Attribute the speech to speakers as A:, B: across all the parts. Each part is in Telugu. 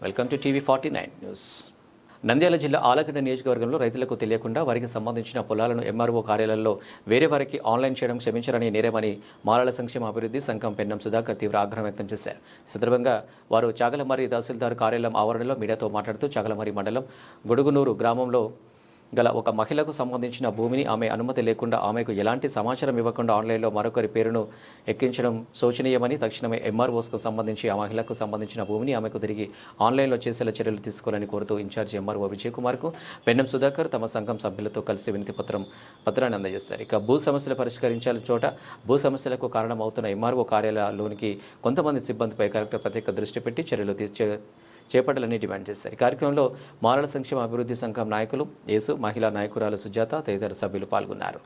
A: Welcome to TV 49 news. Nandyal జిల్లా ఆలగడ్డ నియోజకవర్గంలో రైతులకు తెలియకుండా వారికి సంబంధించిన పొలాలను ఎంఆర్ఓ కార్యాలయంలో వేరే వారికి ఆన్లైన్ చేయడం క్షమించరని నేరమని మాలల సంక్షేమ అభివృద్ధి సంఘం పెన్నం సుధాకర్ తీవ్ర ఆగ్రహం వ్యక్తం చేశారు. సందర్భంగా వారు చాగలమర్రి తహసీల్దార్ కార్యాలయం ఆవరణలో మీడియాతో మాట్లాడుతూ చాగలమర్రి మండలం గొడుగునూరు గ్రామంలో గల ఒక మహిళకు సంబంధించిన భూమిని ఆమె అనుమతి లేకుండా ఆమెకు ఎలాంటి సమాచారం ఇవ్వకుండా ఆన్లైన్లో మరొకరి పేరును ఎక్కించడం శోచనీయమని తక్షణమే ఎంఆర్ఓస్కు సంబంధించి ఆ మహిళకు సంబంధించిన భూమిని ఆమెకు తిరిగి ఆన్లైన్లో చేసేలా చర్యలు తీసుకోవాలని కోరుతూ ఇన్ఛార్జి ఎంఆర్ఓ విజయ్ కుమార్కు పెన్నం సుధాకర్ తమ సంఘం సభ్యులతో కలిసి వినతి పత్రాన్ని అందజేశారు. ఇక భూ సమస్యలు పరిష్కరించాల్సిన చోట భూ సమస్యలకు కారణమవుతున్న ఎంఆర్ఓ కార్యాలయంలోనికి కొంతమంది సిబ్బందిపై కలెక్టర్ ప్రత్యేక దృష్టి పెట్టి చర్యలు చేపట్టాలని డిమాండ్ చేశారు. ఈ కార్యక్రమంలో మాలల సంక్షేమ అభివృద్ధి సంఘం నాయకులు యేసు, మహిళా నాయకురాలు సుజాత తదితర సభ్యులు పాల్గొన్నారు.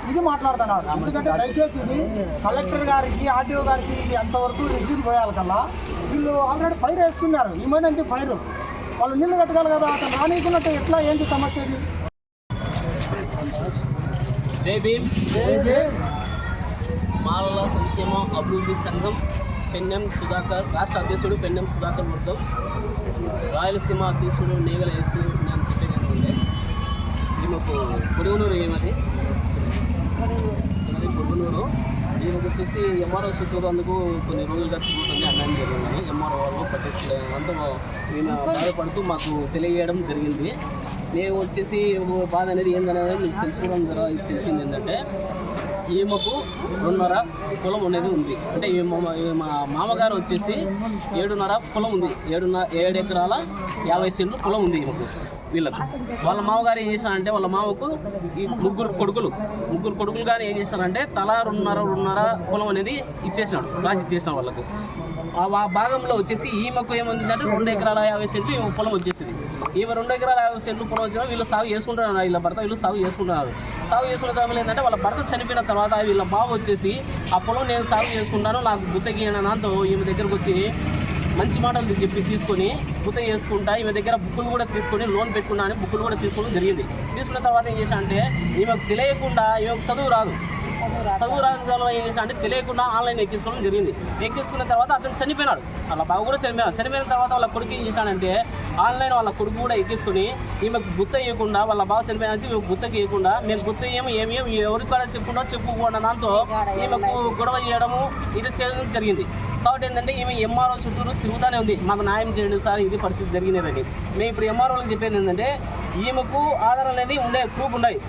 B: ఇది మాట్లాడుతున్నారు. ఎందుకంటే దయచేసి ఇది కలెక్టర్ గారికి, ఆర్టీఓ గారికి ఇది ఎంతవరకు రిజ్యూమ్ పోయాలి కల్లా వీళ్ళు ఆల్రెడీ ఫైర్ వేస్తున్నారు. ఏమైనా ఫైర్ వాళ్ళు నీళ్లు కట్టగలరు కదా, అతను రానికున్నట్టు ఎట్లా ఏంటి సమస్య ఇది?
C: జై భీమ్. మాలల సంక్షేమ అభివృద్ధి సంఘం పెన్నం సుధాకర్, రాష్ట్ర అధ్యక్షుడు పెన్నం సుధాకర్ వర్గం, రాయలసీమ అధ్యక్షుడు నేగల యేసు. నేను చెప్పేది ఏంటంటే ఈమెకు పొరుగునూరు ఏమది పొరుగునూరు ఈమెకు వచ్చేసి ఎంఆర్ఓ చుట్టూ అందుకు కొన్ని రోజులుగా తిరుగుతుంది, అన్యాయం జరిగిందని ఎంఆర్ఓ వాళ్ళు పట్టించలేదు. అంతా ఈమె బాధపడుతూ మాకు తెలియజేయడం జరిగింది. మేము వచ్చేసి బాధ అనేది ఏందనేది మీకు తెలుసుకోవడం తెలిసింది ఏంటంటే ఈమెకు 2.5 పొలం అనేది ఉంది. అంటే మా మామగారు వచ్చేసి 7.5 పొలం ఉంది. 7 ఎకరాల 50 సెంట్లు పొలం ఉంది ఈమెకు. వీళ్ళకు వాళ్ళ మామగారు ఏం చేశారంటే వాళ్ళ మామకు ఈ ముగ్గురు కొడుకులు కానీ ఏం చేశారంటే తలా 2.5 పొలం అనేది ఇచ్చేసినాడు, రాసి ఇచ్చేసినాడు వాళ్ళకు. ఆ భాగంలో వచ్చేసి ఈమెకు ఏముందంటే 2 ఎకరాల 50 సెంట్లు ఈమె పొలం వచ్చేసింది. ఈమె 2 ఎకరాల 50 సెంట్లు పొలం వచ్చినా వీళ్ళు సాగు చేసుకుంటున్నారు. వీళ్ళ భర్త వీళ్ళు సాగు చేసుకుంటున్నారు. సాగు చేసుకున్న తర్వాత ఏంటంటే వాళ్ళ భర్త చనిపోయిన తర్వాత వీళ్ళ బాబు వచ్చేసి ఆ పొలం నేను సాగు చేసుకుంటాను, నాకు గుత్తకి అనే దాంతో ఈమె దగ్గరకు వచ్చి మంచి మాటలు చెప్పి తీసుకొని గుత్త చేసుకుంటా ఈమె దగ్గర బుక్కులు కూడా తీసుకొని లోన్ పెట్టుకున్నా అని బుక్కులు కూడా తీసుకోవడం జరిగింది. తీసుకున్న తర్వాత ఏం చేశా అంటే ఈమెకు తెలియకుండా ఈమెకు చదువు రాని ఏం చేసినా అంటే తెలియకుండా ఆన్లైన్ ఎక్కించుకోవడం జరిగింది. ఎక్కించుకున్న తర్వాత అతను చనిపోయినాడు. వాళ్ళ బాబు కూడా చనిపోయిన తర్వాత వాళ్ళ కొడుకు ఏం చేశాడంటే ఆన్లైన్ వాళ్ళ కొడుకు కూడా ఎక్కించుకొని ఈమెకు గుత్త ఇవ్వకుండా, వాళ్ళ బాబు చనిపోయిన నుంచి ఈమెకు గుత్తకి ఇవ్వకుండా మేము గుత్త ఏమి ఎవరికి కూడా చెప్పుకోకుండా దాంతో ఈమెకు గొడవ చేయడము ఇది చేయడం జరిగింది. కాబట్టి ఏంటంటే ఈమె ఎంఆర్ఓ చుట్టూరు తిరుగుతూనే ఉంది, మాకు న్యాయం చేయండి సార్, ఇది పరిస్థితి జరిగినదని. మేము ఇప్పుడు ఎంఆర్ఓలకు చెప్పేది ఏంటంటే ఈమెకు ఆధారం అనేది ప్రూఫ్ ఉన్నాయి.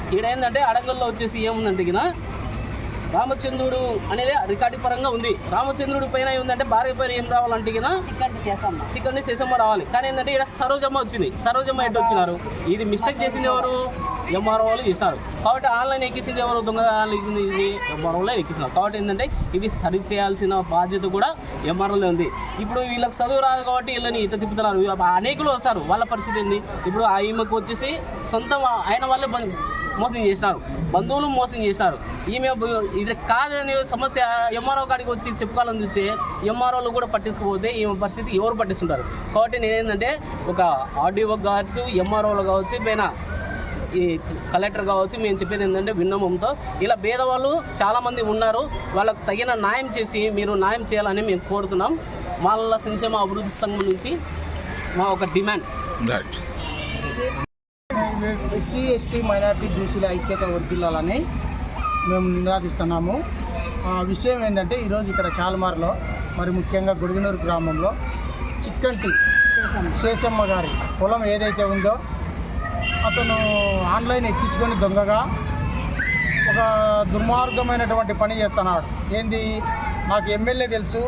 C: ఇక్కడ ఏంటంటే అడంగల్లో వచ్చేసి ఏముందంటే ఇక రామచంద్రుడు అనేది రికార్డు పరంగా ఉంది. రామచంద్రుడి పైన ఏముందంటే భార్య పైన ఏం రావాలంటే ఇక సిక్కండి శేషమ్మ రావాలి. కానీ ఏంటంటే ఇక్కడ సరోజమ్మ వచ్చింది. సరోజమ్మ ఎటు వచ్చినారు? ఇది మిస్టేక్ చేసింది ఎవరు? ఎంఆర్ఓ వాళ్ళు చేసినారు. కాబట్టి ఆన్లైన్ ఎక్కించింది ఎవరు? దొంగ ఎంఆర్ఓలో ఎక్కిస్తున్నారు. కాబట్టి ఏంటంటే ఇది సరి చేయాల్సిన బాధ్యత కూడా ఎంఆర్ఓలో ఉంది. ఇప్పుడు వీళ్ళకి చదువు రాదు కాబట్టి వీళ్ళని ఇట తిప్పుతున్నారు. అనేకులు వస్తారు, వాళ్ళ పరిస్థితి ఏంది? ఇప్పుడు ఆ ఈమెకు వచ్చేసి సొంతం ఆయన వాళ్ళే మోసం చేసినారు, బంధువులు మోసం చేసినారు. ఈమె ఇది కాదనే సమస్య ఎంఆర్ఓ కాడికి వచ్చి చెప్పుకోవాలని చూస్తే ఎంఆర్ఓలు కూడా పట్టించుకోకపోతే ఈమె పరిస్థితి ఎవరు పట్టిస్తుంటారు? కాబట్టి నేనేంటంటే ఒక ఆర్డీఓ కావచ్చు, ఎంఆర్ఓలు కావచ్చు, పైన ఈ కలెక్టర్ కావచ్చు, మేము చెప్పేది ఏంటంటే విన్నమంతో ఇలా పేదవాళ్ళు చాలామంది ఉన్నారు, వాళ్ళకు తగిన న్యాయం చేసి మీరు న్యాయం చేయాలని మేము కోరుతున్నాం. మాలల సంక్షేమ అభివృద్ధి సంఘం నుంచి మా ఒక డిమాండ్.
B: ఎస్సీ, ఎస్టీ, మైనారిటీ, బీసీల ఐక్యత వర్ధిల్లాలని మేము నినాదిస్తున్నాము. ఆ విషయం ఏంటంటే ఈరోజు ఇక్కడ చాలమార్లో మరి ముఖ్యంగా గొడుగునూరు గ్రామంలో చిక్కంటి శేషమ్మ గారి పొలం ఏదైతే ఉందో అతను ఆన్లైన్ ఎక్కించుకొని దొంగగా ఒక దుర్మార్గమైనటువంటి పని చేస్తున్నాడు. ఏంది, నాకు ఎమ్మెల్యే తెలుసు,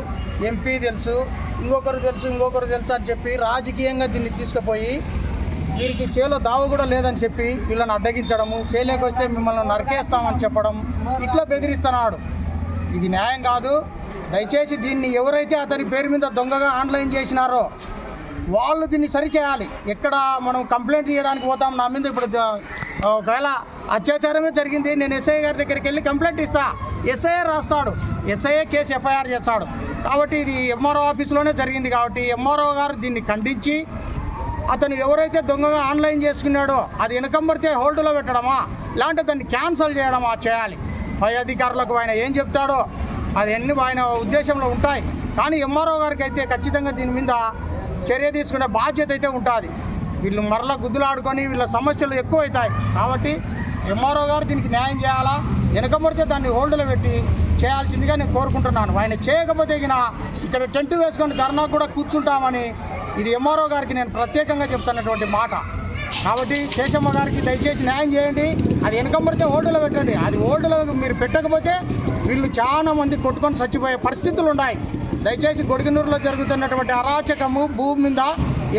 B: ఎంపీ తెలుసు, ఇంకొకరు తెలుసు అని చెప్పి రాజకీయంగా దీన్ని తీసుకుపోయి వీరికి చేలో దావ కూడా లేదని చెప్పి వీళ్ళని అడ్డగించడము, చేయలేక వస్తే మిమ్మల్ని నరికేస్తామని చెప్పడం, ఇట్లా బెదిరిస్తున్నాడు. ఇది న్యాయం కాదు. దయచేసి దీన్ని ఎవరైతే అతని పేరు మీద దొంగగా ఆన్లైన్ చేసినారో వాళ్ళు దీన్ని సరిచేయాలి. ఎక్కడ మనం కంప్లైంట్ చేయడానికి పోతాం, నా మీద ఇప్పుడు ఒకవేళ అత్యాచారమే జరిగింది, నేను ఎస్ఐ గారి దగ్గరికి వెళ్ళి కంప్లైంట్ ఇస్తా, ఎస్ఐ రాస్తాడు, ఎస్ఐ కేసు ఎఫ్ఐఆర్ చేస్తాడు. కాబట్టి ఇది ఎంఆర్ఓ ఆఫీసులోనే జరిగింది. కాబట్టి ఎంఆర్ఓ గారు దీన్ని ఖండించి అతను ఎవరైతే దొంగగా ఆన్లైన్ చేసుకున్నాడో అది వెనకంబడితే హోల్డ్లో పెట్టడమా, లేదంటే దాన్ని క్యాన్సిల్ చేయడమా చేయాలి. పై అధికారులకు ఆయన ఏం చెప్తాడో అవన్నీ ఆయన ఉద్దేశంలో ఉంటాయి. కానీ ఎంఆర్ఓ గారికి అయితే ఖచ్చితంగా దీని మీద చర్య తీసుకునే బాధ్యత అయితే ఉంటుంది. వీళ్ళు మరలా గుద్దులాడుకొని వీళ్ళ సమస్యలు ఎక్కువ అవుతాయి. కాబట్టి ఎంఆర్ఓ గారు దీనికి న్యాయం చేయాలా, వెనకబడితే దాన్ని హోల్డ్లో పెట్టి చేయాల్సిందిగా నేను కోరుకుంటున్నాను. ఆయన చేయకపోతే ఇక్కడ టెంట్ వేసుకొని ధర్నా కూడా కూర్చుంటామని ఇది ఎంఆర్ఓ గారికి నేను ప్రత్యేకంగా చెప్తున్నటువంటి మాట. కాబట్టి శేషమ్మ గారికి దయచేసి న్యాయం చేయండి. అది వెనకబడితే హోల్డ్లో పెట్టండి. అది హోల్డ్లో మీరు పెట్టకపోతే వీళ్ళు చాలా మంది కొట్టుకొని చచ్చిపోయే పరిస్థితులు ఉన్నాయి. దయచేసి గొడిగనూరులో జరుగుతున్నటువంటి అరాచకము, భూమి మీద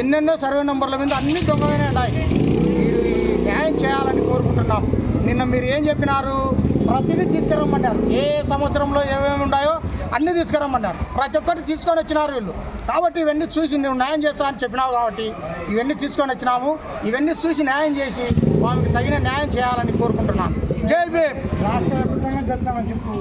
B: ఎన్నెన్నో సర్వే నెంబర్ల మీద అన్ని దొంగగానే ఉన్నాయి. మీరు ఈ న్యాయం చేయాలని కోరుకుంటున్నాం. నిన్న మీరు ఏం చెప్పినారు, ప్రతిదీ తీసుకురమ్మన్నారు. ఏ సంవత్సరంలో ఏమేమి ఉన్నాయో అన్నీ తీసుకురమ్మన్నారు. ప్రతి ఒక్కటి తీసుకొని వచ్చినారు వీళ్ళు. కాబట్టి ఇవన్నీ చూసి నువ్వు న్యాయం చేస్తా అని చెప్పినావు కాబట్టి ఇవన్నీ తీసుకొని వచ్చినాము. ఇవన్నీ చూసి న్యాయం చేసి వాళ్ళకి తగిన న్యాయం చేయాలని కోరుకుంటున్నాను. జై భీమ్. రాష్ట్ర వ్యాప్తంగా చేస్తామని చెప్పు.